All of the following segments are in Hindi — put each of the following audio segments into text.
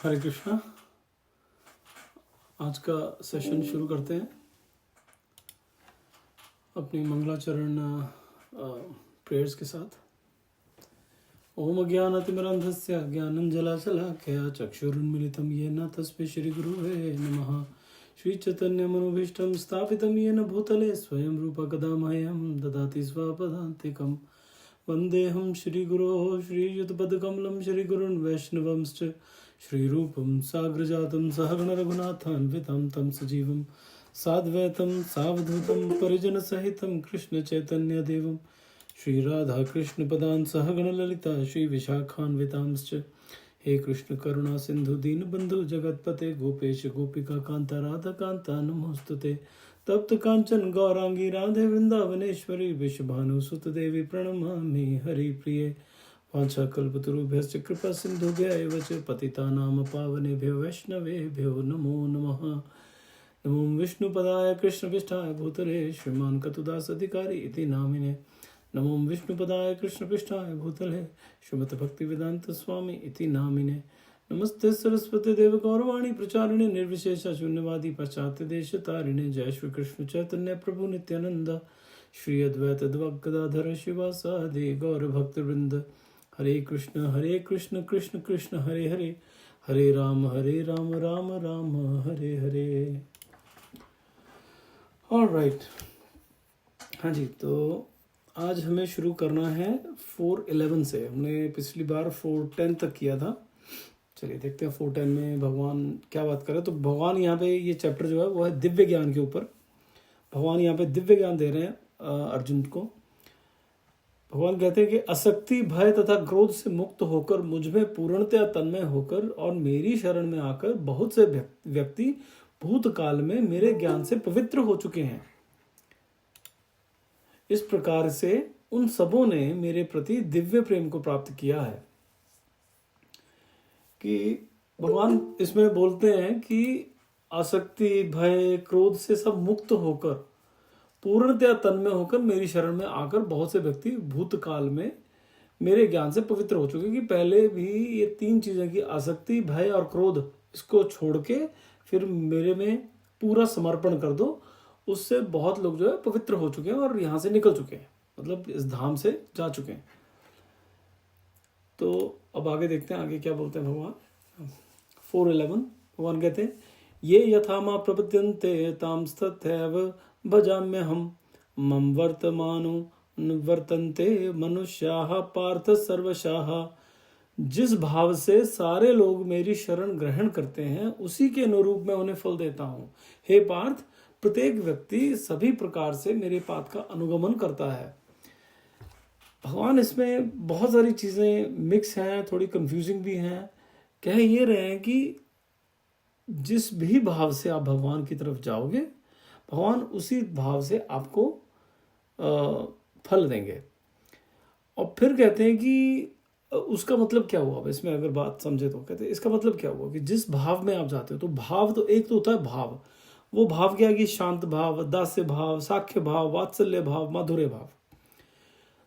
हरे कृष्णा। आज का सेशन शुरू करते हैं अपनी मंगलाचरण प्रेयर्स के साथ। ओम अज्ञानतिमिरन्धस्य ज्ञानञ्जलाशलाकया चक्षुरुन्मिलितं येन तस्मै श्रीगुरुवे नमः। श्रीचैतन्यमनोभीष्टं स्थापितं येन भूतले स्वयं रूपकदा मह्यं ददाति स्वपदान्तिकं। वन्देऽहं श्रीगुरोः श्रीयुतपदकमलं श्रीगुरुन् वैष्णवंश्च श्रीरूपं साग्रजातं सहगणरघुनाथान्वितं तं सजीवं साद्वैतं सावधूतं परिजनसहितं कृष्णचैतन्यदेवं श्रीराधाकृष्णपदान् सहगणललिता श्रीविशाखान्वितांश्च। हे कृष्ण करुणा सिंधु दीनबंधु जगतपते गोपेश गोपिका कांता राधा कांता नमोस्तुते। तप्त कांचन गौरांगी राधे वृंदावनेश्वरी विश्वभानुसुत देवी प्रणमामि हरिप्रिये। वाञ्छाकल्पतरुभ्यश्च कृपा सिन्धुभ्य एव च पतितानां पावनेभ्यो वैष्णवेभ्यो नमो नमः। नमो विष्णुपदाय कृष्णपृष्ठाय भूतले श्रीमान् कतुदास अधिकारी इति नामिने। नमो विष्णुपदाय कृष्णपृष्ठाय भूतले श्रीमद् भक्तिवेदांत स्वामी इति नामिने। नमस्ते सरस्वती देव गौरवाणी प्रचारिणे निर्विशेष शून्यवादी पाश्चात्य देश तारिणे। जय श्री कृष्ण चैतन्य प्रभु नित्यानंद श्री अद्वैत गदाधर शिवासादि गौर भक्तवृंद। हरे कृष्ण कृष्ण कृष्ण हरे हरे, हरे राम राम राम हरे हरे। ऑलराइट, हाँ जी, तो आज हमें शुरू करना है 4:11 से। हमने पिछली बार 4:10 तक किया था। चलिए देखते हैं 4:10 में भगवान क्या बात कर रहे हैं। तो भगवान यहाँ पे ये चैप्टर जो है वो है दिव्य ज्ञान के ऊपर। भगवान यहाँ पे दिव्य ज्ञान दे रहे हैं अर्जुन को। भगवान कहते हैं कि आसक्ति भय तथा क्रोध से मुक्त होकर मुझ में पूर्णतया तन्मय होकर और मेरी शरण में आकर बहुत से व्यक्ति भूतकाल में मेरे ज्ञान से पवित्र हो चुके हैं। इस प्रकार से उन सबों ने मेरे प्रति दिव्य प्रेम को प्राप्त किया है। कि भगवान इसमें बोलते हैं कि आसक्ति भय क्रोध से सब मुक्त होकर पूर्णतया तन्मय होकर मेरी शरण में आकर बहुत से व्यक्ति भूतकाल में मेरे ज्ञान से पवित्र हो चुके। कि पहले भी ये 3 चीजें की आसक्ति भय और क्रोध, इसको छोड़ के फिर मेरे में पूरा समर्पण कर दो। उससे बहुत लोग जो है पवित्र हो चुके हैं और यहाँ से निकल चुके हैं, मतलब इस धाम से जा चुके हैं। तो अब आगे देखते हैं आगे क्या बोलते हैं भगवान। 4:11 भगवान कहते हैं ये यथा मा प्रपद्यन्ते तांस्तथैव भजाम्यहम् मम वर्तमानो वर्तन्ते मनुष्याः पार्थ सर्वशाः। जिस भाव से सारे लोग मेरी शरण ग्रहण करते हैं उसी के अनुरूप मैं उन्हें फल देता हूँ। हे पार्थ, प्रत्येक व्यक्ति सभी प्रकार से मेरे पाद का अनुगमन करता है। भगवान इसमें बहुत सारी चीज़ें मिक्स हैं, थोड़ी कंफ्यूजिंग भी हैं। कह ये रहे हैं कि जिस भी भाव से आप भगवान की तरफ जाओगे भगवान उसी भाव से आपको फल देंगे। और फिर कहते हैं कि उसका मतलब क्या हुआ। अब इसमें अगर बात समझे तो कहते हैं इसका मतलब क्या हुआ कि जिस भाव में आप जाते हो, तो भाव तो एक तो होता है भाव। वो भाव क्या है कि शांत भाव, दास्य भाव, साख्य भाव, वात्सल्य भाव, माधुर्य भाव।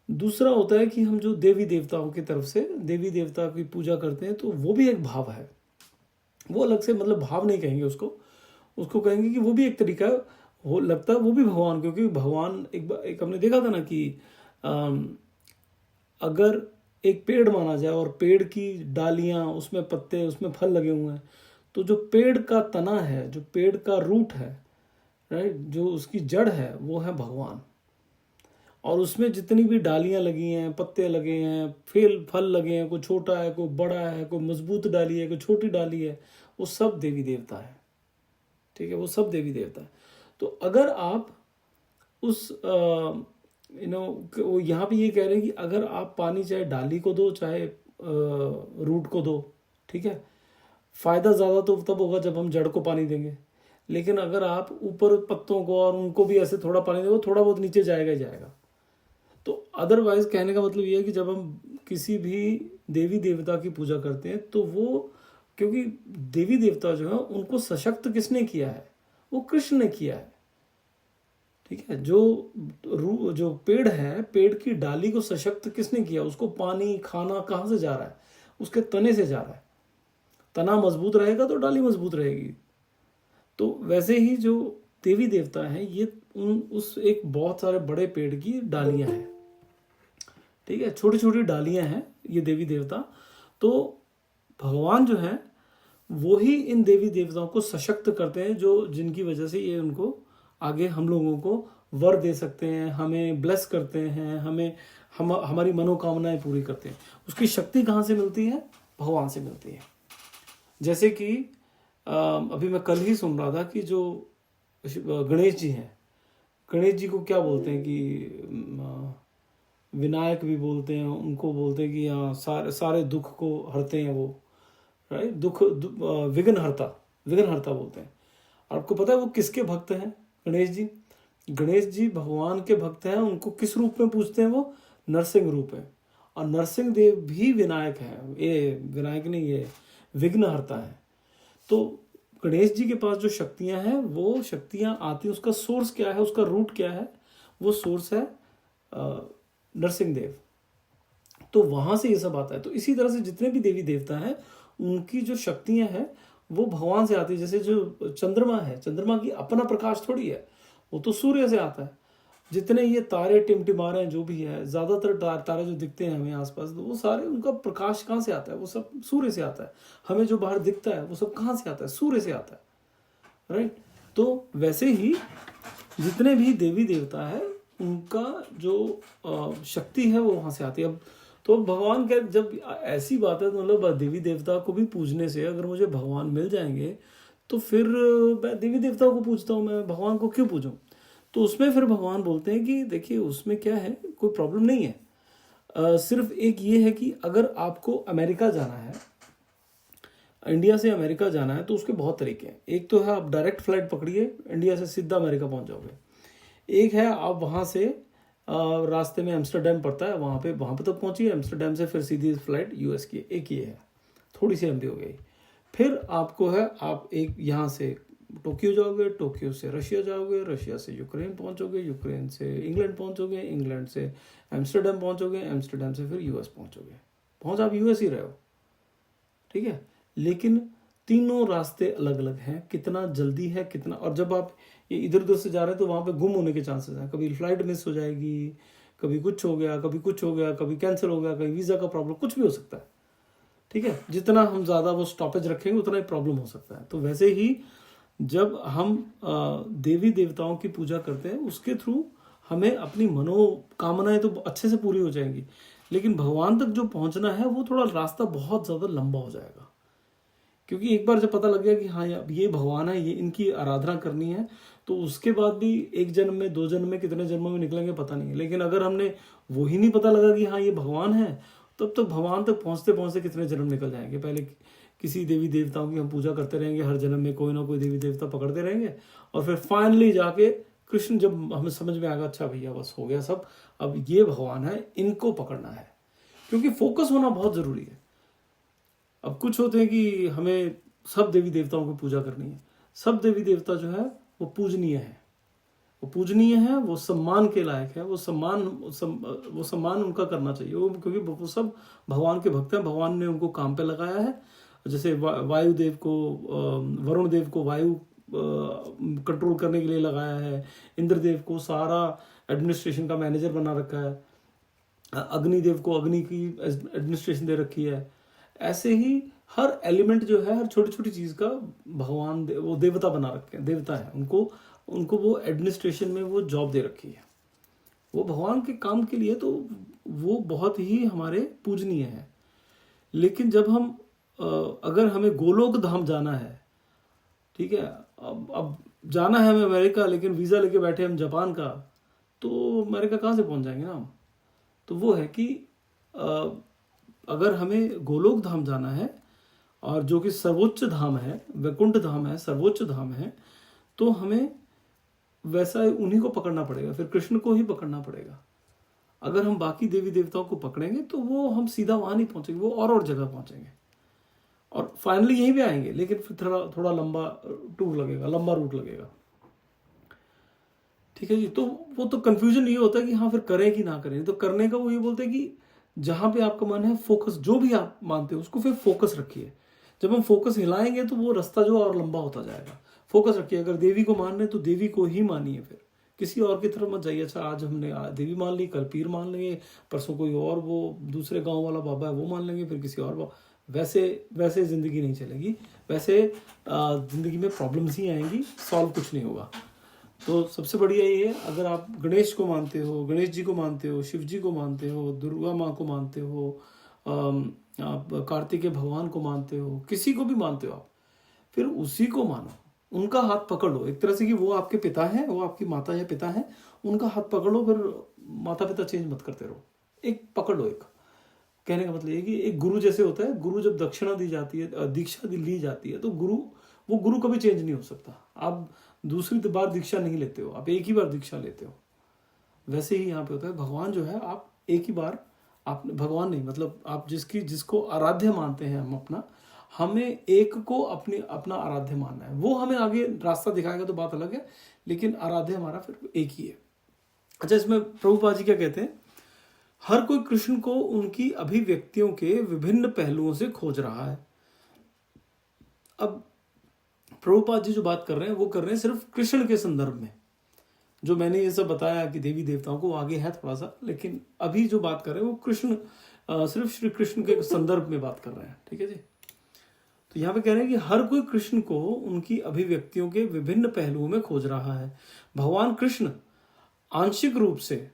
दूसरा होता है कि हम जो देवी देवताओं की तरफ से देवी देवता की पूजा करते हैं तो वो भी एक भाव है। वो अलग से, मतलब भाव नहीं कहेंगे उसको कहेंगे कि वो भी एक तरीका हो लगता है, वो भी भगवान। क्योंकि भगवान एक हमने देखा था ना कि अगर एक पेड़ माना जाए और पेड़ की डालियां, उसमें पत्ते, उसमें फल लगे हुए हैं, तो जो पेड़ का तना है, जो पेड़ का रूट है, राइट, जो उसकी जड़ है, वो है भगवान। और उसमें जितनी भी डालियां लगी हैं, पत्ते लगे हैं, फल लगे हैं, कोई छोटा है, कोई बड़ा है, कोई मजबूत डाली है, कोई छोटी डाली है, वो सब देवी देवता है। ठीक है, वो सब देवी देवता है। तो अगर आप उस वो यहाँ पे ये कह रहे हैं कि अगर आप पानी चाहे डाली को दो चाहे रूट को दो, ठीक है, फायदा ज़्यादा तो तब होगा जब हम जड़ को पानी देंगे। लेकिन अगर आप ऊपर पत्तों को और उनको भी ऐसे थोड़ा पानी दोगे, थोड़ा बहुत नीचे जाएगा ही जाएगा। तो अदरवाइज कहने का मतलब ये है कि जब हम किसी भी देवी देवता की पूजा करते हैं तो वो, क्योंकि देवी देवता जो है उनको सशक्त किसने किया है, वो कृष्ण ने किया है। ठीक है, जो पेड़ है, पेड़ की डाली को सशक्त किसने किया, उसको पानी खाना कहाँ से जा रहा है, उसके तने से जा रहा है। तना मजबूत रहेगा तो डाली मजबूत रहेगी। तो वैसे ही जो देवी देवता हैं ये उस एक बहुत सारे बड़े पेड़ की डालियां हैं, ठीक है, छोटी छोटी डालियां हैं ये देवी देवता। तो भगवान जो है वो ही इन देवी देवताओं को सशक्त करते हैं, जो जिनकी वजह से ये उनको आगे हम लोगों को वर दे सकते हैं, हमें ब्लेस करते हैं, हमारी मनोकामनाएं पूरी करते हैं। उसकी शक्ति कहाँ से मिलती है? भगवान से मिलती है। जैसे कि अभी मैं कल ही सुन रहा था कि जो गणेश जी हैं, गणेश जी को क्या बोलते हैं कि विनायक भी बोलते हैं, उनको बोलते हैं कि हाँ सारे दुख को हरते हैं वो, राइट, विघ्न हरता बोलते हैं। आपको पता है वो किसके भक्त हैं? गणेश जी। गणेश जी भगवान के भक्त हैं। उनको किस रूप में पूजते हैं? वो नरसिंह रूप है। और नरसिंह देव भी विनायक है, ये विनायक नहीं, ये विघ्न हरता है। तो गणेश जी के पास जो शक्तियां हैं वो शक्तियां आती हैं, उसका सोर्स क्या है, उसका रूट क्या है? वो सोर्स है नरसिंह देव। तो वहां से ये सब आता है। तो इसी तरह से जितने भी देवी देवता हैं उनकी जो शक्तियां हैं वो भगवान से आती है। जैसे जो चंद्रमा है, चंद्रमा की अपना प्रकाश थोड़ी है, वो तो सूर्य से आता है। जितने ये तारे टिमटिमा रहे हैं जो भी है, ज्यादातर तारे जो दिखते हैं हमें आसपास, तो वो सारे उनका प्रकाश कहाँ से आता है? वो सब सूर्य से आता है। हमें जो बाहर दिखता है वो सब कहाँ से आता है? सूर्य से आता है, राइट। तो वैसे ही जितने भी देवी देवता है उनका जो शक्ति है वो वहां से आती है। अब तो भगवान के जब ऐसी बात है तो मतलब देवी देवता को भी पूजने से अगर मुझे भगवान मिल जाएंगे तो फिर मैं देवी देवताओं को पूजता हूँ, मैं भगवान को क्यों पूजूं? तो उसमें फिर भगवान बोलते हैं कि देखिए उसमें क्या है, कोई प्रॉब्लम नहीं है। सिर्फ एक ये है कि अगर आपको अमेरिका जाना है, इंडिया से अमेरिका जाना है, तो उसके बहुत तरीके हैं। एक तो है आप डायरेक्ट फ्लाइट पकड़िए, इंडिया से सीधा अमेरिका पहुंच जाओगे। एक है आप वहाँ से रास्ते में एम्स्टर्डम पड़ता है, वहाँ पे तक पहुँचिए, एम्स्टर्डम से फिर सीधी फ्लाइट यूएस की। एक ये है, थोड़ी सी लंबी हो गई। फिर आपको है आप एक यहाँ से टोक्यो जाओगे, टोक्यो से रशिया जाओगे, रशिया से यूक्रेन पहुँचोगे, यूक्रेन से इंग्लैंड पहुँचोगे, इंग्लैंड से एम्स्टर्डम पहुँचोगे, एम्स्टर्डम से फिर यूएस पहुँच आप यूएस ही रहे हो, ठीक है। लेकिन तीनों रास्ते अलग अलग हैं, कितना जल्दी है कितना, और जब आप ये इधर उधर से जा रहे हैं तो वहाँ पे गुम होने के चांसेस हैं। कभी फ्लाइट मिस हो जाएगी, कभी कुछ हो गया, कभी कुछ हो गया, कभी कैंसिल हो गया, कभी वीज़ा का प्रॉब्लम, कुछ भी हो सकता है, ठीक है। जितना हम ज़्यादा वो स्टॉपेज रखेंगे उतना ही प्रॉब्लम हो सकता है। तो वैसे ही जब हम देवी देवताओं की पूजा करते हैं उसके थ्रू हमें अपनी मनोकामनाएं तो अच्छे से पूरी हो जाएंगी, लेकिन भगवान तक जो पहुंचना है वो थोड़ा रास्ता बहुत ज़्यादा लंबा हो जाएगा। क्योंकि एक बार जब पता लग गया कि हाँ ये भगवान है, ये इनकी आराधना करनी है, तो उसके बाद भी एक जन्म में, दो जन्म में, कितने जन्मों में निकलेंगे पता नहीं है। लेकिन अगर हमने वही नहीं पता लगा कि हाँ ये भगवान है, तब तक भगवान तक पहुंचते पहुंचते कितने जन्म निकल जाएंगे। पहले किसी देवी देवताओं की हम पूजा करते रहेंगे, हर जन्म में कोई ना कोई देवी देवता पकड़ते रहेंगे, और फिर फाइनली जाके कृष्ण जब हमें समझ में आएगा अच्छा भैया बस हो गया सब, अब ये भगवान है, इनको पकड़ना है। क्योंकि फोकस होना बहुत जरूरी है। अब कुछ होते हैं कि हमें सब देवी देवताओं की पूजा करनी है। सब देवी देवता जो है वो पूजनीय है, वो सम्मान के लायक है, वो सम्मान उनका करना चाहिए वो, क्योंकि वो सब भगवान के भक्त हैं। भगवान ने उनको काम पे लगाया है। जैसे वायुदेव को, वरुण देव को वायु कंट्रोल करने के लिए लगाया है, इंद्रदेव को सारा एडमिनिस्ट्रेशन का मैनेजर बना रखा है, अग्निदेव को अग्नि की एडमिनिस्ट्रेशन दे रखी है। ऐसे ही हर एलिमेंट जो है, हर छोटी छोटी चीज का भगवान वो देवता बना रखे हैं, देवता है, उनको वो एडमिनिस्ट्रेशन में वो जॉब दे रखी है, वो भगवान के काम के लिए, तो वो बहुत ही हमारे पूजनीय है। लेकिन जब हम अगर हमें गोलोक धाम जाना है, ठीक है, अब जाना है हमें अमेरिका, लेकिन वीजा लेके बैठे हम जापान का, तो अमेरिका कहाँ से पहुंच जाएंगे ना हम। तो वो है कि अगर हमें गोलोक धाम जाना है, और जो कि सर्वोच्च धाम है, वैकुंठ धाम है, सर्वोच्च धाम है, तो हमें वैसा उन्हीं को पकड़ना पड़ेगा, फिर कृष्ण को ही पकड़ना पड़ेगा। अगर हम बाकी देवी देवताओं को पकड़ेंगे तो वो हम सीधा वहां नहीं पहुंचेंगे, वो और जगह पहुंचेंगे और फाइनली यहीं भी आएंगे, लेकिन फिर थोड़ा लंबा टूर लगेगा, लंबा रूट लगेगा, ठीक है जी। तो वो तो कंफ्यूजन ये होता है कि हाँ फिर करें कि ना करें। तो करने का वो ये बोलते हैं कि जहां पे आपका मन है, फोकस, जो भी आप मानते हो उसको फिर फोकस रखिए। जब हम फोकस हिलाएंगे तो वो रास्ता जो और लंबा होता जाएगा। फोकस रखिए, अगर देवी को मान रहे हैं तो देवी को ही मानिए, फिर किसी और की तरफ मत जाइए। अच्छा आज हमने देवी मान ली, कल पीर मान लेंगे, परसों कोई और वो दूसरे गांव वाला बाबा है वो मान लेंगे, फिर किसी और वैसे वैसे ज़िंदगी नहीं चलेगी। वैसे ज़िंदगी में प्रॉब्लम्स ही आएंगी, सॉल्व कुछ नहीं होगा। तो सबसे बढ़िया ये है, अगर आप गणेश को मानते हो, गणेश जी को मानते हो, शिव जी को मानते हो, दुर्गा माँ को मानते हो, आप कार्तिकेय भगवान को मानते हो, किसी को भी मानते हो आप, फिर उसी को मानो, उनका हाथ पकड़ लो एक तरह से कि वो आपके पिता है, वो आपकी माता या पिता है, उनका हाथ पकड़ लो, फिर माता पिता चेंज मत करते रहो, एक पकड़ लो। एक कहने का मतलब ये कि एक गुरु जैसे होता है, गुरु जब दक्षिणा दी जाती है, दीक्षा ली जाती है, तो वो गुरु कभी चेंज नहीं हो सकता। आप दूसरी बार दीक्षा नहीं लेते हो, आप एक ही बार दीक्षा लेते हो। वैसे ही यहाँ पे होता है, भगवान जो है आप एक ही बार, आप भगवान नहीं मतलब आप जिसको आराध्य मानते हैं हम अपना, हमें एक को अपना आराध्य मानना है। वो हमें आगे रास्ता दिखाएगा तो बात अलग है, लेकिन आराध्य हमारा फिर एक ही है। अच्छा, इसमें प्रभुपाद जी क्या कहते हैं, हर कोई कृष्ण को उनकी अभिव्यक्तियों के विभिन्न पहलुओं से खोज रहा है। अब प्रभुपाद जी जो बात कर रहे हैं वो कर रहे हैं सिर्फ कृष्ण के संदर्भ में। जो मैंने ये सब बताया कि देवी देवताओं को आगे है थोड़ा सा, लेकिन अभी जो बात कर रहे हैं वो कृष्ण, सिर्फ श्री कृष्ण के संदर्भ में बात कर रहे हैं। ठीक है जी। तो यहाँ पे कह रहे हैं कि हर कोई कृष्ण को उनकी अभिव्यक्तियों के विभिन्न पहलुओं में खोज रहा है। भगवान कृष्ण आंशिक रूप से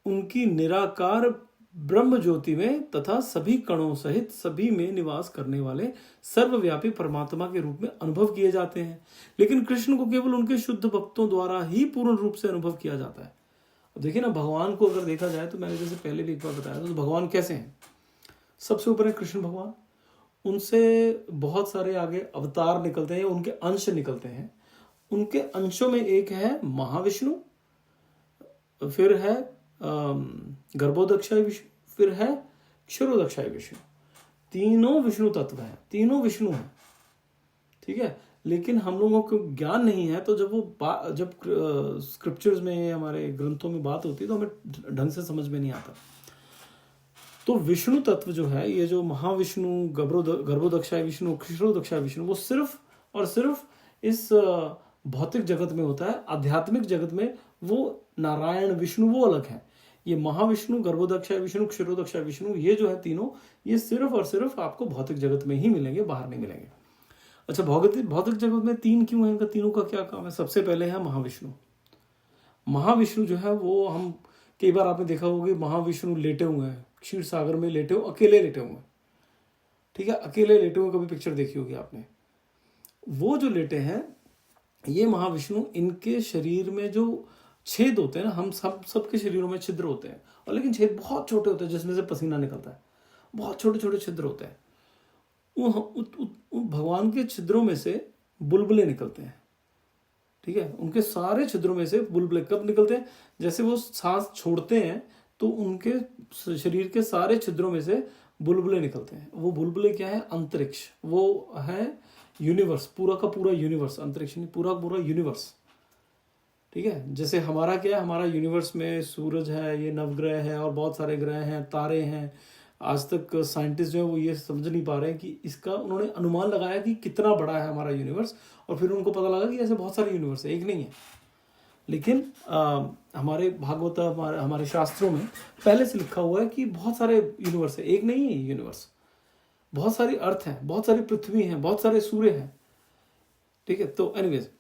उनकी निराकार ब्रह्म ज्योति में तथा सभी कणों सहित सभी में निवास करने वाले सर्वव्यापी परमात्मा के रूप में अनुभव किए जाते हैं, लेकिन कृष्ण को केवल उनके शुद्ध भक्तों द्वारा ही पूर्ण रूप से अनुभव किया जाता है। अब देखिए ना, भगवान को अगर देखा जाए तो मैंने जैसे पहले भी एक बार बताया था, तो भगवान कैसे हैं, सबसे ऊपर है कृष्ण भगवान, उनसे बहुत सारे आगे अवतार निकलते हैं, उनके अंश निकलते हैं। उनके अंशों में एक है महाविष्णु, फिर है गर्भोदक्षाय विष्णु, फिर है क्षीरोदक्षाय विष्णु। तीनों विष्णु तत्व हैं, तीनों विष्णु हैं। ठीक है, लेकिन हम लोगों को ज्ञान नहीं है, तो जब स्क्रिप्चर्स में, हमारे ग्रंथों में बात होती है तो हमें ढंग से समझ में नहीं आता। तो विष्णु तत्व जो है, ये जो महाविष्णु, गर्भोदक्षाय विष्णु, क्षीरोदक्षाय विष्णु, वो सिर्फ और सिर्फ इस भौतिक जगत में होता है। आध्यात्मिक जगत में वो नारायण विष्णु वो अलग है। ये महाविष्णु, गर्भोदक्षाय विष्णु, क्षीरोदक्षाय विष्णु, ये जो है तीनों, ये सिर्फ और सिर्फ आपको भौतिक जगत में ही मिलेंगे, बाहर नहीं मिलेंगे। अच्छा, भौतिक जगत में तीन क्यों है, इनका तीनों का क्या काम है? सबसे पहले है महाविष्णु। महाविष्णु जो है वो, हम कई बार आपने देखा होगा, महाविष्णु लेटे हुए हैं क्षीर सागर में, लेटे हुए, अकेले लेटे हुए। ठीक है, अकेले लेटे हुए, कभी पिक्चर देखी होगी आपने। वो जो लेटे हैं ये महाविष्णु, इनके शरीर में जो छेद होते हैं ना, हम सबके शरीरों में छिद्र होते हैं, और लेकिन छेद बहुत छोटे होते हैं जिसमें से पसीना निकलता है, बहुत छोटे छोटे छिद्र होते हैं। भगवान के छिद्रों में से बुलबुले निकलते हैं। ठीक है, उनके सारे छिद्रों में से बुलबुले कब निकलते हैं? जैसे वो सांस छोड़ते हैं तो उनके शरीर के सारे छिद्रों में से बुलबुले निकलते हैं। वो बुलबुले क्या है? अंतरिक्ष, वो है यूनिवर्स, पूरा का पूरा यूनिवर्स, अंतरिक्ष नहीं, पूरा पूरा यूनिवर्स। ठीक है, जैसे हमारा क्या है, हमारा यूनिवर्स में सूरज है, ये नवग्रह है और बहुत सारे ग्रह हैं, तारे हैं। आज तक साइंटिस्ट जो है वो ये समझ नहीं पा रहे हैं कि इसका, उन्होंने अनुमान लगाया कि कितना बड़ा है हमारा यूनिवर्स, और फिर उनको पता लगा कि ऐसे बहुत सारे यूनिवर्स है, एक नहीं है। लेकिन हमारे भागवत, हमारे शास्त्रों में पहले से लिखा हुआ है कि बहुत सारे यूनिवर्स है, एक नहीं है यूनिवर्स। बहुत सारी अर्थ है, बहुत सारी पृथ्वी है, बहुत सारे सूर्य हैं। ठीक है, तो एनीवेज,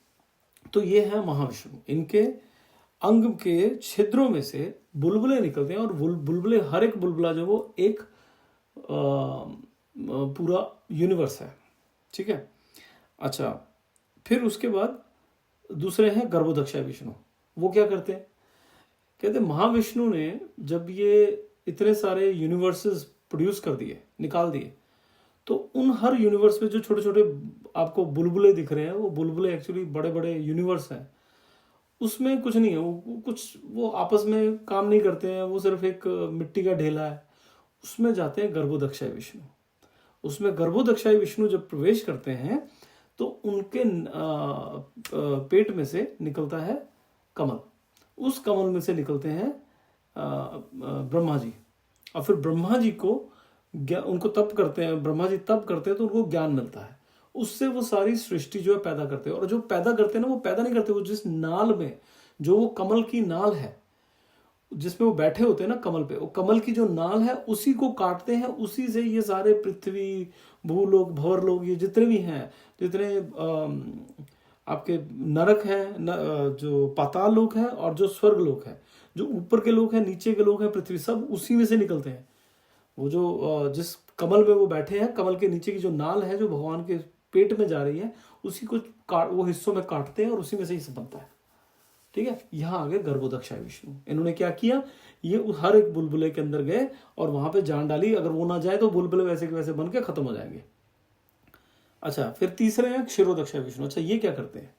तो ये है महाविष्णु। इनके अंग के छिद्रों में से बुलबुले निकलते हैं, और बुलबुले, हर एक बुलबुला जो वो एक पूरा यूनिवर्स है। ठीक है, अच्छा, फिर उसके बाद दूसरे हैं गर्भोदक्षाय विष्णु। वो क्या करते हैं? कहते महाविष्णु ने जब ये इतने सारे यूनिवर्सेस प्रोड्यूस कर दिए, निकाल दिए, तो उन हर यूनिवर्स में जो छोटे छोटे आपको बुलबुले दिख रहे हैं, वो बुलबुले एक्चुअली बड़े बड़े यूनिवर्स हैं। उसमें कुछ नहीं है, वो आपस में काम नहीं करते हैं, वो सिर्फ एक मिट्टी का ढेला है। उसमें जाते हैं गर्भोदक्षाय विष्णु। उसमें गर्भोदक्षाय विष्णु जब प्रवेश करते हैं तो उनके पेट में से निकलता है कमल, उस कमल में से निकलते हैं ब्रह्मा जी, और फिर ब्रह्मा जी को उनको तप करते हैं, ब्रह्मा जी तप करते हैं तो उनको ज्ञान मिलता है, उससे वो सारी सृष्टि जो है पैदा करते हैं। और जो पैदा करते हैं ना, वो पैदा नहीं करते, वो जिस नाल में, जो वो कमल की नाल है जिसमें वो बैठे होते हैं ना कमल पे, वो कमल की जो नाल है उसी को काटते हैं, उसी से ये सारे पृथ्वी, भूलोक, भंवरलोक, ये जितने भी हैं, जितने आपके नरक है, जो पाताल लोक है और जो स्वर्ग लोक है, जो ऊपर के लोग हैं, नीचे के लोग हैं, पृथ्वी, सब उसी में से निकलते हैं। वो जो जिस कमल में वो बैठे हैं, कमल के नीचे की जो नाल है जो भगवान के पेट में जा रही है, उसी को वो हिस्सों में काटते हैं और उसी में से ही सब बनता है। ठीक है, यहाँ आ गए गर्भोदक्षाय विष्णु। इन्होंने क्या किया, ये हर एक बुलबुले के अंदर गए और वहां पे जान डाली, अगर वो ना जाए तो बुलबुले वैसे के वैसे बन के खत्म हो जाएंगे। अच्छा, फिर तीसरे हैं क्षीरोदक्षाय विष्णु। अच्छा, ये क्या करते हैं,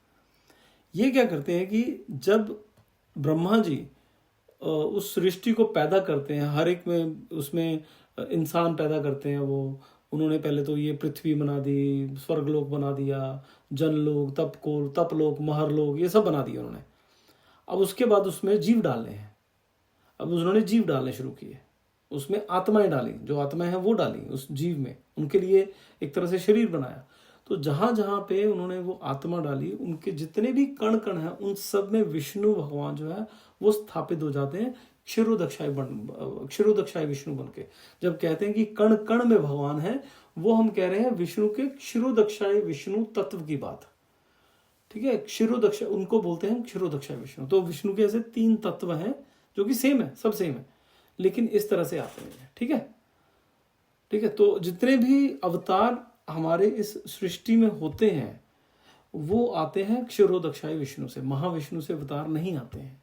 ये क्या करते हैं कि जब ब्रह्मा जी उस सृष्टि को पैदा करते हैं, हर एक में उसमें इंसान पैदा करते हैं, वो उन्होंने पहले तो ये पृथ्वी बना दी, स्वर्गलोक बना दिया, जनलोक, तपलोक, महरलोक, ये सब बना दिया उन्होंने। अब उसके बाद उसमें जीव डालने हैं, अब उन्होंने जीव डालने शुरू किए, उसमें आत्माएं डाली, जो आत्माएं हैं वो डाली उस जीव में, उनके लिए एक तरह से शरीर बनाया। तो जहां जहां पे उन्होंने वो आत्मा डाली, उनके जितने भी कण कण हैं उन सब में विष्णु भगवान जो है वो स्थापित हो जाते हैं, क्षीरोदक्षाय विष्णु बन के। जब कहते हैं कि कण कण में भगवान है, वो हम कह रहे हैं विष्णु के क्षीरोदक्षाय विष्णु तत्व की बात। ठीक है, क्षीरोदक्ष उनको बोलते हैं क्षीरोदक्षाय विष्णु। तो विष्णु के ऐसे 3 तत्व हैं जो कि सेम है, सब सेम है, लेकिन इस तरह से आते हैं। ठीक है, ठीक है। तो जितने भी अवतार हमारे इस सृष्टि में होते हैं वो आते हैं क्षीरोदक्षाय विष्णु से, महाविष्णु से अवतार नहीं आते हैं।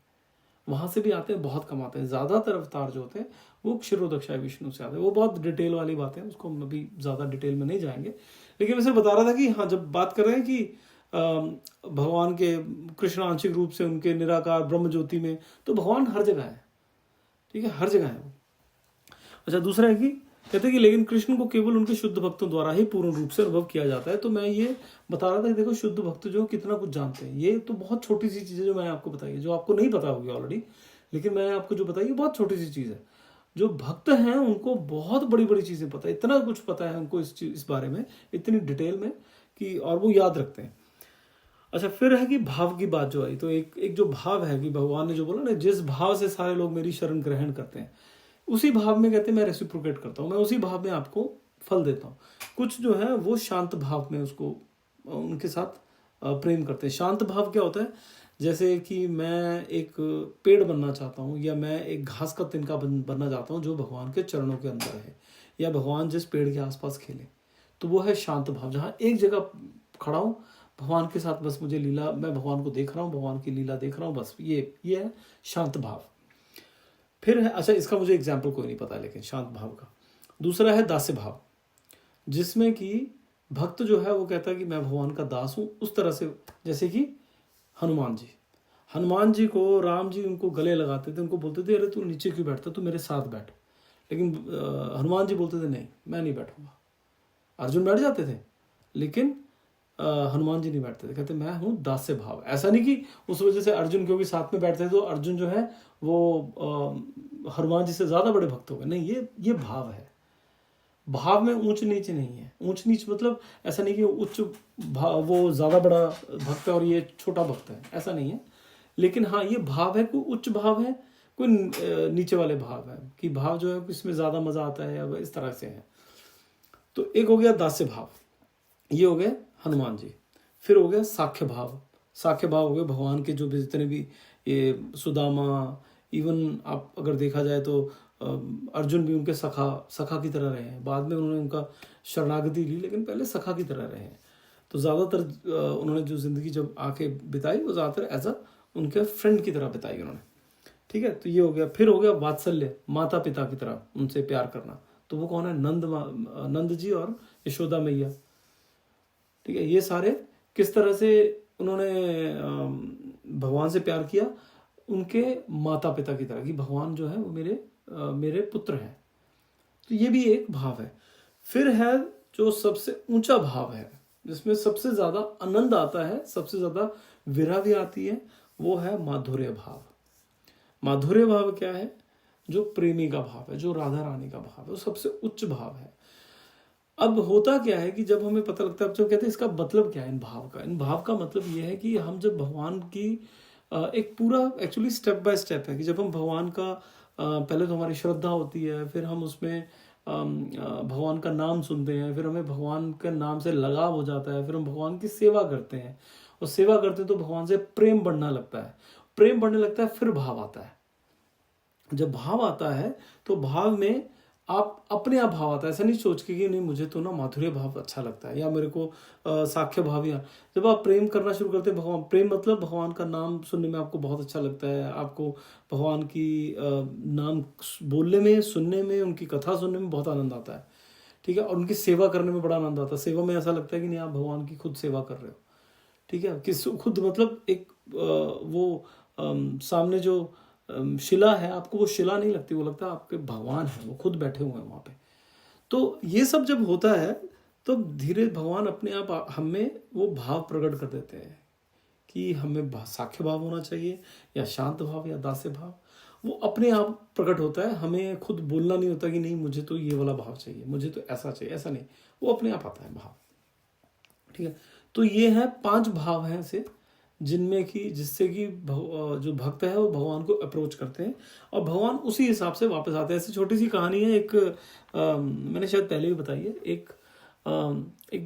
वहां से भी आते हैं, बहुत कम आते हैं, ज्यादातर अवतार जो होते हैं वो क्षीरोदक्षाय विष्णु से आते हैं। वो बहुत डिटेल वाली बात है, उसको हम अभी ज्यादा डिटेल में नहीं जाएंगे, लेकिन वैसे बता रहा था कि हाँ, जब बात कर रहे हैं कि भगवान के कृष्ण आंशिक रूप से उनके निराकार ब्रह्म ज्योति में, तो भगवान हर जगह है। ठीक है, हर जगह है वो। अच्छा, दूसरा है कि कहते हैं कि लेकिन कृष्ण को केवल उनके शुद्ध भक्तों द्वारा ही पूर्ण रूप से अनुभव किया जाता है। तो मैं ये बता रहा था कि देखो, शुद्ध भक्त जो कितना कुछ जानते हैं, ये तो बहुत छोटी सी चीज़ है जो मैंने आपको बताई है, जो आपको नहीं पता होगी ऑलरेडी, लेकिन मैंने आपको जो बताई है बहुत छोटी सी चीज़ है। जो भक्त हैं उनको बहुत बड़ी बड़ी चीज़ें पता है, इतना कुछ पता है उनको इस बारे में, इतनी डिटेल में कि, और वो याद रखते हैं। अच्छा, फिर है कि भाव की बात जो आई, तो एक जो भाव है कि भगवान ने जो बोला ना, जिस भाव से सारे लोग मेरी शरण ग्रहण करते हैं, उसी भाव में कहते हैं मैं रेसिप्रोकेट करता हूँ, मैं उसी भाव में आपको फल देता हूँ। कुछ जो है वो शांत भाव में उसको उनके साथ प्रेम करते हैं। शांत भाव क्या होता है, जैसे कि मैं एक पेड़ बनना चाहता हूँ, या मैं एक घास का तिनका बनना चाहता हूँ जो भगवान के चरणों के अंदर है, या भगवान जिस पेड़ के आसपास खेले, तो वो है शांत भाव। जहाँ एक जगह खड़ा हूँ भगवान के साथ, बस मुझे लीला, मैं भगवान को देख रहा हूँ, भगवान की लीला देख रहा हूँ, बस ये है शांत भाव। फिर है, अच्छा इसका मुझे एग्जाम्पल कोई नहीं पता, लेकिन शांत भाव का दूसरा है दास्य भाव, जिसमें कि भक्त जो है वो कहता है कि मैं भगवान का दास हूँ, उस तरह से। जैसे कि हनुमान जी को राम जी उनको गले लगाते थे, उनको बोलते थे अरे तू नीचे क्यों बैठता, तू मेरे साथ बैठ, लेकिन हनुमान जी बोलते थे नहीं मैं नहीं बैठूंगा। अर्जुन बैठ जाते थे, लेकिन हनुमान जी नहीं बैठते थे, कहते मैं हूँ दास्य भाव। ऐसा नहीं कि उस वजह से अर्जुन क्योंकि साथ में बैठते थे तो अर्जुन जो है वो हनुमान जी से ज्यादा बड़े भक्त हो गए, नहीं, ये भाव है। भाव में ऊंच नीच नहीं है। ऊंच नीच मतलब ऐसा नहीं कि उच्च वो ज्यादा बड़ा भक्त है और ये छोटा भक्त है, ऐसा नहीं है। लेकिन हाँ, ये भाव है, कोई उच्च भाव है, कोई नीचे वाले भाव है, कि भाव जो है इसमें ज्यादा मजा आता है, या इस तरह से है। तो एक हो गया दास्य भाव, ये हो गए हनुमान जी। फिर हो गया साख्य भाव। साख्य भाव हो गए भगवान के जो भी जितने भी ये सुदामा, इवन आप अगर देखा जाए तो अर्जुन भी उनके सखा की तरह रहे हैं। बाद में उन्होंने उनका शरणागति ली, लेकिन पहले सखा की तरह रहे हैं। तो ज़्यादातर उन्होंने जो जिंदगी जब आके बिताई वो ज़्यादातर एज अ उनके फ्रेंड की तरह बिताई उन्होंने। ठीक है, तो ये हो गया। फिर हो गया वात्सल्य, माता पिता की तरह उनसे प्यार करना। तो वो कौन है, नंद जी और यशोदा मैया। ठीक है, ये सारे किस तरह से उन्होंने भगवान से प्यार किया, उनके माता पिता की तरह, कि भगवान जो है वो मेरे पुत्र हैं। तो ये भी एक भाव है। फिर है जो सबसे ऊंचा भाव है, जिसमें सबसे ज्यादा आनंद आता है, सबसे ज्यादा विरह भी आती है, वो है माधुर्य भाव। माधुर्य भाव क्या है, जो प्रेमी का भाव है, जो राधा रानी का भाव है, वो सबसे उच्च भाव है। अब होता क्या है कि जब हमें पता लगता है, अब जब कहते हैं इसका मतलब क्या है इन भाव का, इन भाव का मतलब ये है कि हम जब भगवान की एक पूरा एक्चुअली स्टेप बाय स्टेप है कि जब हम भगवान का पहले तो हमारी श्रद्धा होती है, फिर हम उसमें भगवान का नाम सुनते हैं, फिर हमें भगवान के नाम से लगाव हो जाता है, फिर हम भगवान की सेवा करते हैं, और सेवा करते हैं तो भगवान से प्रेम बढ़ने लगता है, प्रेम बढ़ने लगता है, फिर भाव आता है। जब भाव आता है तो भाव में आप अपने आप भाव आता है, ऐसा नहीं सोच के कि नहीं मुझे तो ना माधुर्य भाव अच्छा लगता है या मेरे को साख्य भाव, या जब आप प्रेम करना शुरू करते हैं भगवान, प्रेम मतलब भगवान का नाम सुनने में आपको बहुत अच्छा लगता है, आपको भगवान की नाम बोलने में, सुनने में, उनकी कथा सुनने में बहुत आनंद आता है, ठीक है, और उनकी सेवा करने में बड़ा आनंद आता है। सेवा में ऐसा लगता है कि नहीं आप भगवान की खुद सेवा कर रहे हो, ठीक है, कि खुद मतलब एक वो सामने जो शिला है, आपको वो शिला नहीं लगती, वो लगता है आपके भगवान है, वो खुद बैठे हुए हैं वहाँ पे। तो ये सब जब होता है तो धीरे भगवान अपने आप हमें वो भाव प्रकट कर देते हैं कि हमें साख्य भाव होना चाहिए या शांत भाव या दास्य भाव, वो अपने आप प्रकट होता है। हमें खुद बोलना नहीं होता कि नहीं मुझे तो ये वाला भाव चाहिए, मुझे तो ऐसा चाहिए, ऐसा नहीं, वो अपने आप आता है भाव, ठीक है। तो ये है 5 भाव हैं ऐसे जिनमें कि जिससे कि जो भक्त है वो भगवान को अप्रोच करते हैं और भगवान उसी हिसाब से वापस आते हैं। ऐसी छोटी सी कहानी है, एक मैंने शायद पहले भी बताई है। एक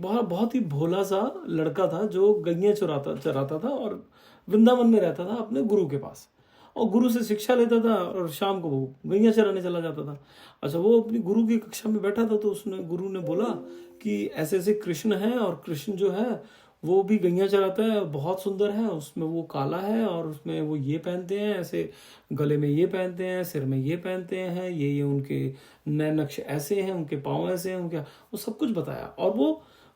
बहुत ही भोला सा लड़का था जो गैया चराता था और वृंदावन में रहता था अपने गुरु के पास, और गुरु से शिक्षा लेता था और शाम को वो गैया चराने चला जाता था। अच्छा, वो अपनी गुरु की कक्षा में बैठा था तो उसने गुरु ने बोला कि ऐसे ऐसे कृष्ण है और कृष्ण जो है वो भी गैया चराता है, बहुत सुंदर है, उसमें वो काला है और उसमें वो ये पहनते हैं, ऐसे गले में ये पहनते हैं, सिर में ये पहनते हैं, ये उनके नए नक्श ऐसे हैं, उनके पाँव ऐसे हैं, उनके, वो सब कुछ बताया। और वो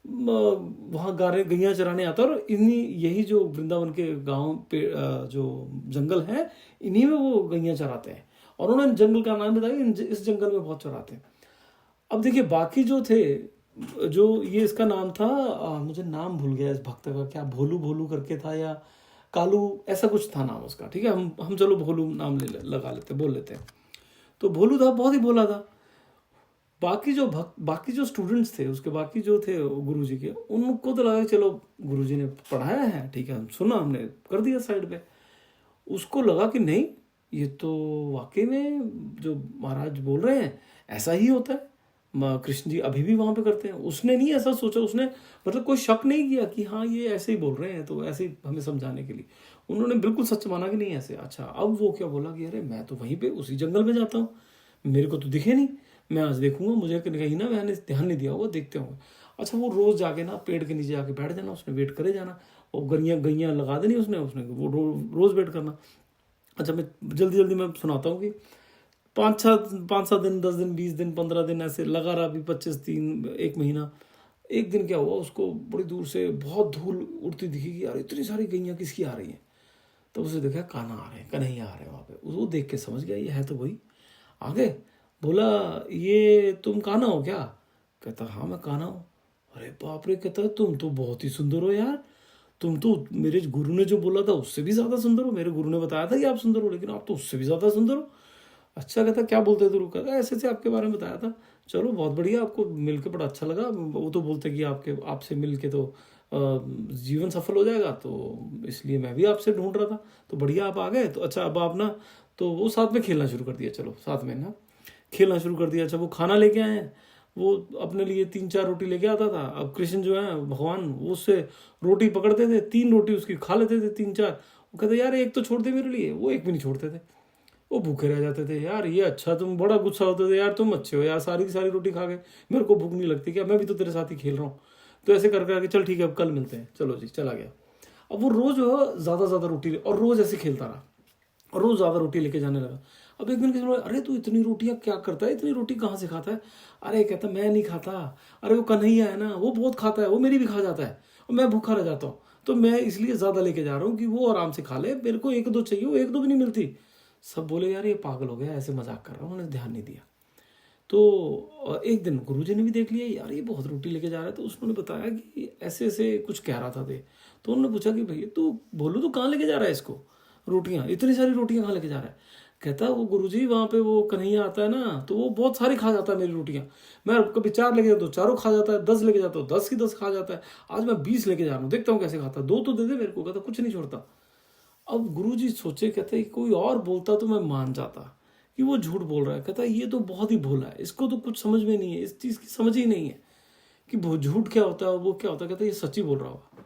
वहाँ गैया चराने आता है और इन्हीं यही जो वृंदावन के गांव पे जो जंगल है इन्हीं में वो गैया चराते हैं, और उन्होंने जंगल का नाम बताया, इस जंगल में बहुत चराते हैं। अब देखिए बाकी जो थे, जो ये इसका नाम था मुझे नाम भूल गया इस भक्त का, क्या भोलू भोलू करके था या कालू, ऐसा कुछ था नाम उसका, ठीक है, हम चलो भोलू नाम लगा लेते, बोल लेते हैं। तो भोलू था, बहुत ही भोला था। बाकी जो स्टूडेंट्स थे उसके, बाकी जो थे गुरुजी के, उनको तो लगा चलो गुरुजी ने पढ़ाया है, ठीक है, हम सुना, हमने कर दिया साइड पे। उसको लगा कि नहीं ये तो वाकई में जो महाराज बोल रहे हैं ऐसा ही होता है, कृष्ण जी अभी भी वहां पे करते हैं। उसने नहीं ऐसा सोचा, उसने मतलब कोई शक नहीं किया कि हाँ ये ऐसे ही बोल रहे हैं तो ऐसे ही हमें समझाने के लिए, उन्होंने बिल्कुल सच माना कि नहीं ऐसे। अच्छा, अब वो क्या बोला कि अरे मैं तो वहीं पे उसी जंगल में जाता हूँ, मेरे को तो दिखे नहीं, मैं आज देखूंगा, मुझे कहीं ना मैंने ध्यान नहीं दिया होगा, देखते होंगे। अच्छा, वो रोज जाके ना पेड़ के नीचे जाके बैठ जाना, उसने वेट करे जाना, और गैया लगा देनी उसने वो रोज वेट करना। अच्छा, मैं जल्दी मैं सुनाता हूँ कि 5-7 दिन, 10 दिन, 20 दिन, 15 दिन ऐसे लगा रहा, अभी 25 दिन, 1 महीना। एक दिन क्या हुआ, उसको बड़ी दूर से बहुत धूल उड़ती दिखी कि यार इतनी सारी गैया किसकी आ रही हैं। तो उसे देखा कान्हा आ रहे हैं, कन्हैया आ रहे हैं वहाँ पे। वो देख के समझ गया ये है तो वही। आगे बोला ये तुम कान्हा हो क्या? कहता हाँ मैं कान्हा हूँ। अरे बाप रे, कहता तुम तो बहुत ही सुंदर हो यार, तुम तो मेरे गुरु ने जो बोला था उससे भी ज्यादा सुंदर हो। मेरे गुरु ने बताया था कि आप सुंदर हो, लेकिन आप तो उससे भी ज्यादा सुंदर हो। अच्छा, कहता क्या बोलते थे? रुक, कहता ऐसे ऐसे आपके बारे में बताया था। चलो बहुत बढ़िया, आपको मिलके बड़ा अच्छा लगा। वो तो बोलते कि आपसे मिलके तो जीवन सफल हो जाएगा, तो इसलिए मैं भी आपसे ढूंढ रहा था, तो बढ़िया आप आ गए। तो अच्छा अब आप ना, तो वो साथ में खेलना शुरू कर दिया, चलो साथ में ना खेलना शुरू कर दिया। अच्छा, वो खाना लेके आए हैं, वो अपने लिए 3-4 रोटी लेके आता था। अब कृष्ण जो है भगवान, वो उससे रोटी पकड़ते थे, 3 रोटी उसकी खा लेते थे, 3-4। वो कहते यार एक तो छोड़ दे मेरे लिए, वो एक भी नहीं छोड़ते थे, वो भूखे रह जाते थे। यार ये अच्छा, तुम बड़ा गुस्सा होते थे यार, तुम अच्छे हो यार, सारी की सारी रोटी खा गए, मेरे को भूख नहीं लगती क्या? मैं भी तो तेरे साथ ही खेल रहा हूँ। तो ऐसे कर करके चल ठीक है अब कल मिलते हैं, चलो जी, चला गया। अब वो रोज ज्यादा रोटी और रोज ऐसे खेलता रहा और रोज ज्यादा रोटी लेके जाने लगा। अब एक दिन किसी ने बोला अरे तू इतनी रोटियां क्या करता है, इतनी रोटी कहाँ से खाता है? अरे कहता मैं नहीं खाता, अरे वो कन्हैया है ना वो बहुत खाता है, वो मेरी भी खा जाता है और मैं भूखा रह जाता हूँ, तो मैं इसलिए ज्यादा लेके जा रहा हूँ कि वो आराम से खा ले, मेरे को 1-2 चाहिए, वो 1-2 भी नहीं मिलती। सब बोले यार ये पागल हो गया, ऐसे मजाक कर रहा है, उन्होंने ध्यान नहीं दिया। तो एक दिन गुरुजी ने भी देख लिया यार ये बहुत रोटी लेके जा रहा है, तो उसने बताया कि ऐसे ऐसे कुछ कह रहा था दे। तो उन्होंने पूछा कि भैया तू बोलू तो कहाँ लेके जा रहा है इसको, रोटियां, इतनी सारी रोटियां कहाँ लेके जा रहा है? कहता वो गुरुजी वहाँ पे वो कन्हैया आता है ना, तो वो बहुत सारी खा जाता है मेरी रोटियां। मैं कभी 4 लेके जाता हूँ, 4 खा जाता है, 10 लेके जाता हूँ, 10 की 10 खा जाता है। आज मैं 20 लेके जा रहा हूँ, देखता हूँ कैसे खाता है, 2 तो दे दे मेरे को। कहता कुछ नहीं छोड़ता। अब गुरुजी सोचे, कहते कोई और बोलता तो मैं मान जाता कि वो झूठ बोल रहा है। कहता ये तो बहुत ही भोला है, इसको तो कुछ समझ में नहीं है, इस चीज़ की समझ ही नहीं है कि वो झूठ क्या होता है, वो क्या होता है। कहता ये सच्ची बोल रहा होगा।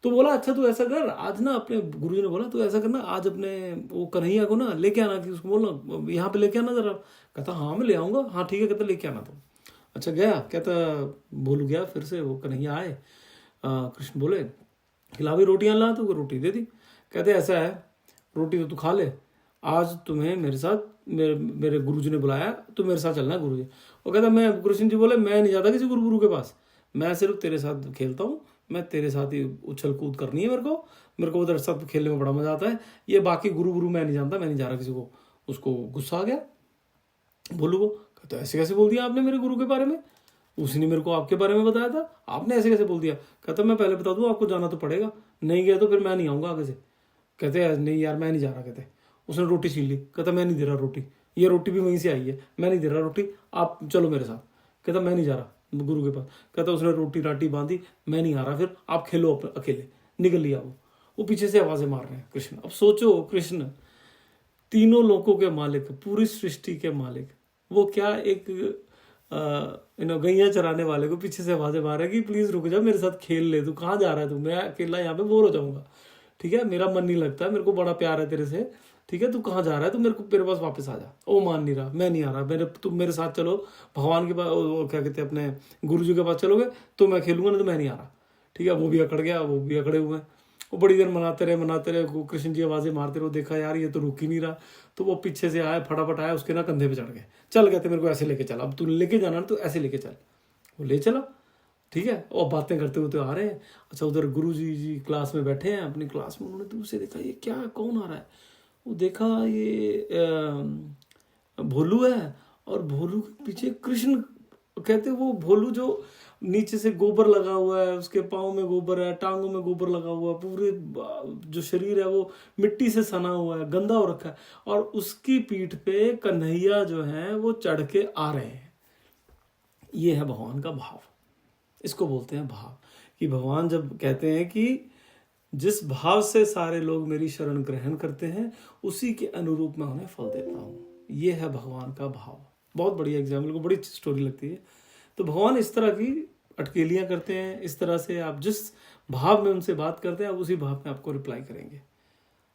तो बोला अच्छा तू ऐसा कर, आज ना अपने गुरुजी ने बोला तू ऐसा करना, आज अपने वो कन्हैया को ना लेके आना, कि उसको बोलना यहाँ पे लेके आना जरा। कहता हाँ मैं ले आऊँगा, हाँ ठीक है। कहता लेके आना तुम। अच्छा गया। कहता भोलू गया, फिर से वो कन्हैया आए। कृष्ण बोले खिला भाई रोटियाँ ला, तो रोटी दे दी। कहते ऐसा है रोटी तो तू खा ले, आज तुम्हें मेरे साथ मेरे गुरुजी ने बुलाया, तो मेरे साथ चलना है गुरुजी। वो कहता मैं, कृष्ण जी बोले मैं नहीं जाता किसी गुरु के पास, मैं सिर्फ तेरे साथ खेलता हूँ, मैं तेरे साथ ही उछल कूद करनी है मेरे को उधर सब खेलने में बड़ा मजा आता है। ये बाकी गुरु मैं नहीं जानता, मैं नहीं जा रहा किसी को। उसको गुस्सा आ गया बोलू को। कहता ऐसे कैसे बोल दिया आपने मेरे गुरु के बारे में, उसने मेरे को आपके बारे में बताया था, आपने ऐसे कैसे बोल दिया। कहता मैं पहले बता दूं आपको जाना तो पड़ेगा, नहीं गया तो फिर मैं नहीं आऊँगा आगे से। कहते नहीं यार मैं नहीं जा रहा। कहते उसने रोटी छीन ली। कहता मैं नहीं दे रहा रोटी, ये रोटी भी वहीं से आई है, मैं नहीं दे रहा रोटी, आप चलो मेरे साथ। कहता मैं नहीं जा रहा गुरु के पास। कहता उसने रोटी राटी बांधी, मैं नहीं आ रहा, फिर आप खेलो अकेले, निकल लिया वो पीछे से आवाजें मार रहे हैं कृष्ण। अब सोचो कृष्ण तीनों लोकों के मालिक, पूरी सृष्टि के मालिक, वो क्या एक गैया चराने वाले को पीछे से आवाजें मार रहे हैं कि प्लीज रुक जा, मेरे साथ खेल ले, तू कहाँ जा रहा है तू, मैं अकेला यहाँ पे बोर हो जाऊंगा, ठीक है, मेरा मन नहीं लगता, मेरे को बड़ा प्यार है तेरे से, ठीक है, तू कहाँ जा रहा है, तू मेरे पास वापस आ जा। ओ मान नहीं रहा, मैं नहीं आ रहा, तुम मेरे साथ चलो भगवान के पास, क्या कहते हैं अपने गुरु जी के पास चलोगे तो मैं खेलूंगा, नहीं तो मैं नहीं आ रहा। ठीक है, वो भी अकड़ गया, वो भी अकड़े हुए हैं। वो बड़ी देर मनाते रहे, कृष्ण जी आवाजें मारते रहे। देखा यार ये तो रुक ही नहीं रहा, तो वो पीछे से आया, फटाफट आया, उसके ना कंधे पे चढ़ गए। चल कहते मेरे को ऐसे लेके चल, अब तू लेके जाना तो ऐसे लेके चल। वो ले चला, ठीक है, और बातें करते हुए तो आ रहे हैं। अच्छा उधर गुरु जी क्लास में बैठे हैं अपनी क्लास में, उन्होंने दूर से देखा ये क्या है, कौन आ रहा है। वो देखा ये भोलू है, और भोलू के पीछे कृष्ण। कहते वो भोलू जो नीचे से गोबर लगा हुआ है, उसके पाँव में गोबर है, टांगों में गोबर लगा हुआ है, पूरे जो शरीर है वो मिट्टी से सना हुआ है, गंदा हो रखा है, और उसकी पीठ पे कन्हैया जो है वो चढ़ के आ रहे हैं। ये है भगवान का भाव, इसको बोलते हैं भाव। कि भगवान जब कहते हैं कि जिस भाव से सारे लोग मेरी शरण ग्रहण करते हैं उसी के अनुरूप मैं उन्हें फल देता हूँ, ये है भगवान का भाव। बहुत बढ़िया एग्जाम्पल को, बड़ी स्टोरी लगती है। तो भगवान इस तरह की अटकेलियां करते हैं, इस तरह से आप जिस भाव में उनसे बात करते हैं आप उसी भाव में आपको रिप्लाई करेंगे,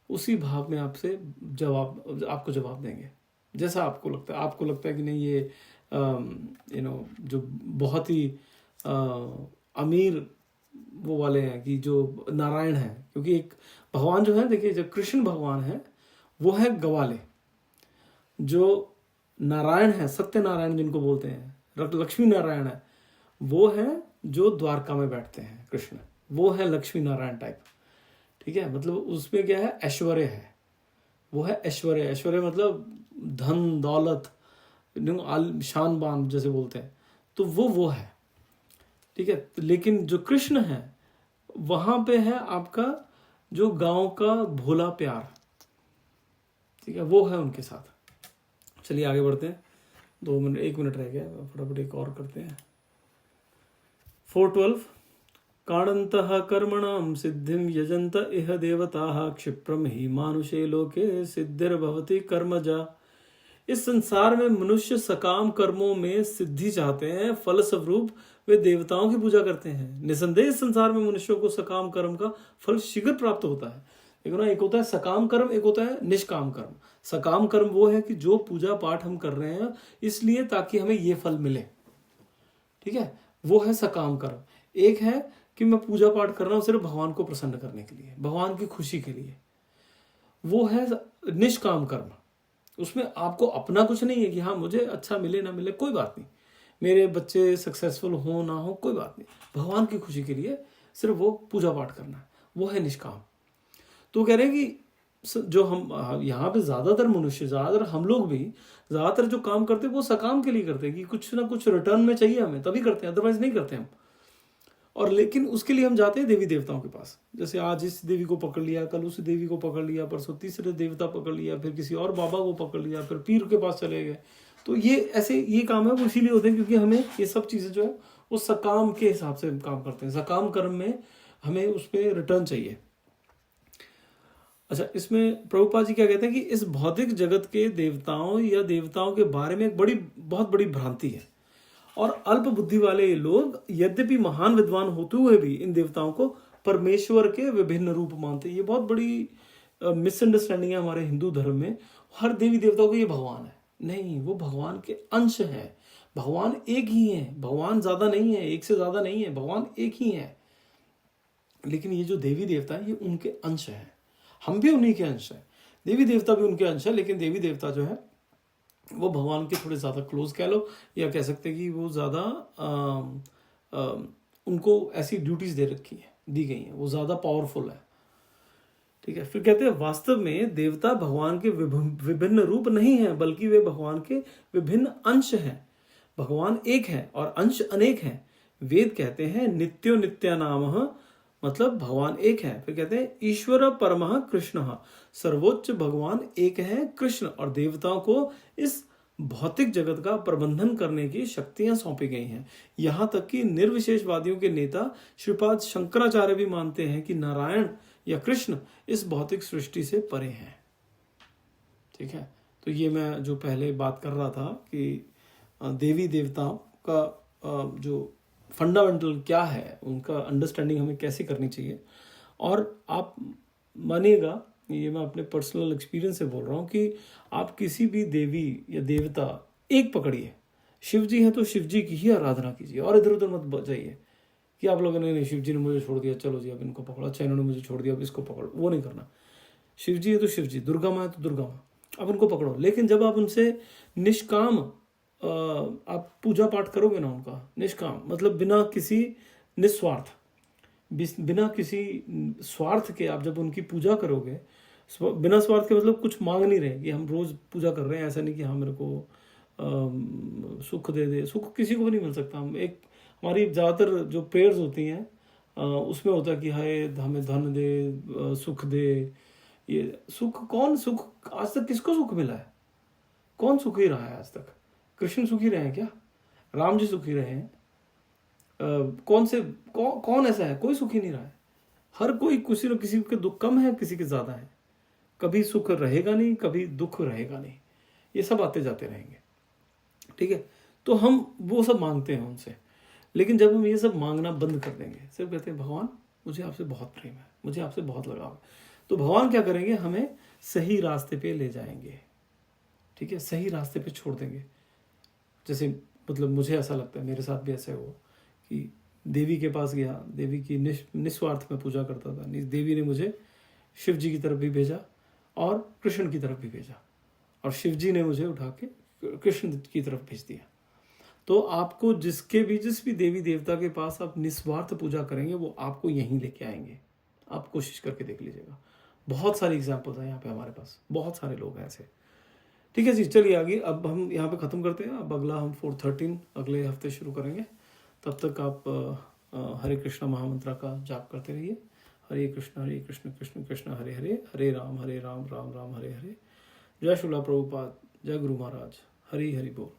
उसी भाव में आपसे आपको जवाब देंगे जैसा आपको लगता है। आपको लगता है कि नहीं ये जो बहुत ही अमीर वो वाले हैं कि जो नारायण है, क्योंकि एक भगवान जो है, देखिए जो कृष्ण भगवान है वो है गवाले, जो नारायण है सत्यनारायण जिनको बोलते हैं, लक्ष्मी नारायण है, वो है जो द्वारका में बैठते हैं कृष्ण, वो है लक्ष्मी नारायण टाइप। ठीक है, मतलब उसमें क्या है, ऐश्वर्य है, वो है ऐश्वर्य। ऐश्वर्य मतलब धन दौलत, शान बान जैसे बोलते हैं, तो वो है। ठीक है, लेकिन जो कृष्ण है वहां पे है आपका जो गांव का भोला प्यार। ठीक है, वो है उनके साथ। चलिए आगे बढ़ते हैं, 1 मिनट रह गया, फटाफट एक और करते हैं। 4:12 काणन्तः कर्मणां सिद्धिं यजन्त इह देवताः क्षिप्रम ही मानुषे लोके सिद्धिर्भवति कर्मजा। इस संसार में मनुष्य सकाम कर्मों में सिद्धि चाहते हैं, फल स्वरूप वे देवताओं की पूजा करते हैं। निसंदेह इस संसार में मनुष्यों को सकाम कर्म का फल शीघ्र प्राप्त होता है। देखो ना, एक होता है सकाम कर्म, एक होता है निष्काम कर्म। सकाम कर्म वो है कि जो पूजा पाठ हम कर रहे हैं इसलिए ताकि हमें ये फल मिले, ठीक है, वो है सकाम कर्म। एक है कि मैं पूजा पाठ कर रहा हूं सिर्फ भगवान को प्रसन्न करने के लिए, भगवान की खुशी के लिए, वो है निष्काम कर्म। उसमें आपको अपना कुछ नहीं है कि हाँ मुझे अच्छा मिले ना मिले कोई बात नहीं, मेरे बच्चे सक्सेसफुल हो ना हो कोई बात नहीं, भगवान की खुशी के लिए सिर्फ वो पूजा पाठ करना है, वो है निष्काम। तो कह रहे हैं कि जो हम यहाँ पे ज्यादातर मनुष्य, ज्यादातर हम लोग भी ज्यादातर जो काम करते हैं वो सकाम के लिए करते हैं कि कुछ ना कुछ रिटर्न में चाहिए हमें, तभी करते हैं, अदरवाइज नहीं करते हम। और लेकिन उसके लिए हम जाते हैं देवी देवताओं के पास। जैसे आज इस देवी को पकड़ लिया, कल उस देवी को पकड़ लिया, परसों तीसरे देवता पकड़ लिया, फिर किसी और बाबा को पकड़ लिया, फिर पीर के पास चले गए। तो ये ऐसे ये काम है वो इसीलिए होते हैं क्योंकि हमें ये सब चीज़ें जो है वो सकाम के हिसाब से काम करते हैं। सकाम कर्म में हमें उस पर रिटर्न चाहिए। अच्छा, इसमें प्रभुपाद जी क्या कहते हैं कि इस भौतिक जगत के देवताओं या देवताओं के बारे में एक बहुत बड़ी भ्रांति है, और अल्प बुद्धि वाले लोग यद्यपि महान विद्वान होते हुए भी इन देवताओं को परमेश्वर के विभिन्न रूप मानते हैं। ये बहुत बड़ी मिसअंडरस्टैंडिंग है हमारे हिंदू धर्म में। हर देवी देवता को ये भगवान है, नहीं, वो भगवान के अंश है। भगवान एक ही है, भगवान ज्यादा नहीं है, एक से ज्यादा नहीं है, भगवान एक ही है। लेकिन ये जो देवी देवता है ये उनके अंश है, हम भी उन्हीं के अंश है, देवी देवता भी उनके अंश है। लेकिन देवी देवता जो है वो भगवान के थोड़े ज़्यादा क्लोज कह लो, या कह सकते हैं कि वो ज़्यादा उनको ऐसी ड्यूटीज दी गई हैं, वो ज़्यादा पावरफुल है। ठीक है, फिर कहते हैं वास्तव में देवता भगवान के विभिन्न रूप नहीं है, बल्कि वे भगवान के विभिन्न अंश हैं। भगवान एक है और अंश अनेक हैं। वेद कहते हैं नित्यो नित्यानामः, मतलब भगवान एक है। फिर कहते हैं ईश्वर परमः कृष्ण, सर्वोच्च भगवान एक है कृष्ण, और देवताओं को इस भौतिक जगत का प्रबंधन करने की शक्तियां सौंपी गई हैं। यहां तक कि निर्विशेषवादियों के नेता श्रीपाद शंकराचार्य भी मानते हैं कि नारायण या कृष्ण इस भौतिक सृष्टि से परे हैं। ठीक है, तो ये मैं जो पहले बात कर रहा था कि देवी देवताओं का जो फंडामेंटल क्या है, उनका अंडरस्टैंडिंग हमें कैसे करनी चाहिए। और आप मानिएगा, ये मैं अपने पर्सनल एक्सपीरियंस से बोल रहा हूँ कि आप किसी भी देवी या देवता एक पकड़िए, शिव जी हैं तो शिव जी की ही आराधना कीजिए, और इधर उधर मत जाइए कि आप लोगों ने नहीं, शिव जी ने मुझे छोड़ दिया, चलो जी अब इनको पकड़ो, अच्छा इन्होंने मुझे छोड़ दिया अब इसको पकड़ो, वो नहीं करना। शिव जी है तो शिव जी, दुर्गा माँ है तो दुर्गा माँ, अब उनको पकड़ो। लेकिन जब आप उनसे निष्काम आप पूजा पाठ करोगे ना उनका, निष्काम मतलब बिना किसी निस्वार्थ, बिना किसी स्वार्थ के आप जब उनकी पूजा करोगे, बिना स्वार्थ के मतलब कुछ मांग नहीं रहे कि हम रोज पूजा कर रहे हैं, ऐसा नहीं कि हाँ मेरे को सुख दे दे, सुख किसी को भी नहीं मिल सकता। हम एक हमारी ज़्यादातर जो प्रेयर्स होती हैं उसमें होता है कि हाय हमें धन दे, सुख दे। ये सुख, कौन सुख, आज तक किसको सुख मिला है? कौन सुखी रहा है आज तक? कृष्ण सुखी रहे हैं क्या? राम जी सुखी रहे हैं? कौन ऐसा है? कोई सुखी नहीं रहा है। हर कोई किसी न किसी के दुख कम है, किसी के ज्यादा है। कभी सुख रहेगा नहीं, कभी दुख रहेगा नहीं, ये सब आते जाते रहेंगे। ठीक है, तो हम वो सब मांगते हैं उनसे। लेकिन जब हम ये सब मांगना बंद कर देंगे, सिर्फ कहते हैं भगवान मुझे आपसे बहुत प्रेम है, मुझे आपसे बहुत लगाव है, तो भगवान क्या करेंगे? हमें सही रास्ते पे ले जाएंगे। ठीक है, सही रास्ते पे छोड़ देंगे। जैसे मतलब मुझे ऐसा लगता है, मेरे साथ भी ऐसा हुआ कि देवी के पास गया, देवी की निस्वार्थ में पूजा करता था, देवी ने मुझे शिव जी की तरफ भी भेजा और कृष्ण की तरफ भी भेजा, और शिव जी ने मुझे उठा के कृष्ण की तरफ भेज दिया। तो आपको जिस भी देवी देवता के पास आप निस्वार्थ पूजा करेंगे, वो आपको यहीं लेके आएंगे। आप कोशिश करके देख लीजिएगा, बहुत सारी एग्जाम्पल्स हैं यहाँ पे हमारे पास, बहुत सारे लोग हैं ऐसे। ठीक है जी, चलिए आगे अब हम यहाँ पे ख़त्म करते हैं। अब अगला हम 413 अगले हफ्ते शुरू करेंगे। तब तक आप हरे कृष्णा महामंत्रा का जाप करते रहिए। हरे कृष्ण कृष्ण कृष्ण हरे हरे, हरे राम राम राम हरे हरे। जय श्रीला प्रभुपाद, जय गुरु महाराज, हरि हरि बोल।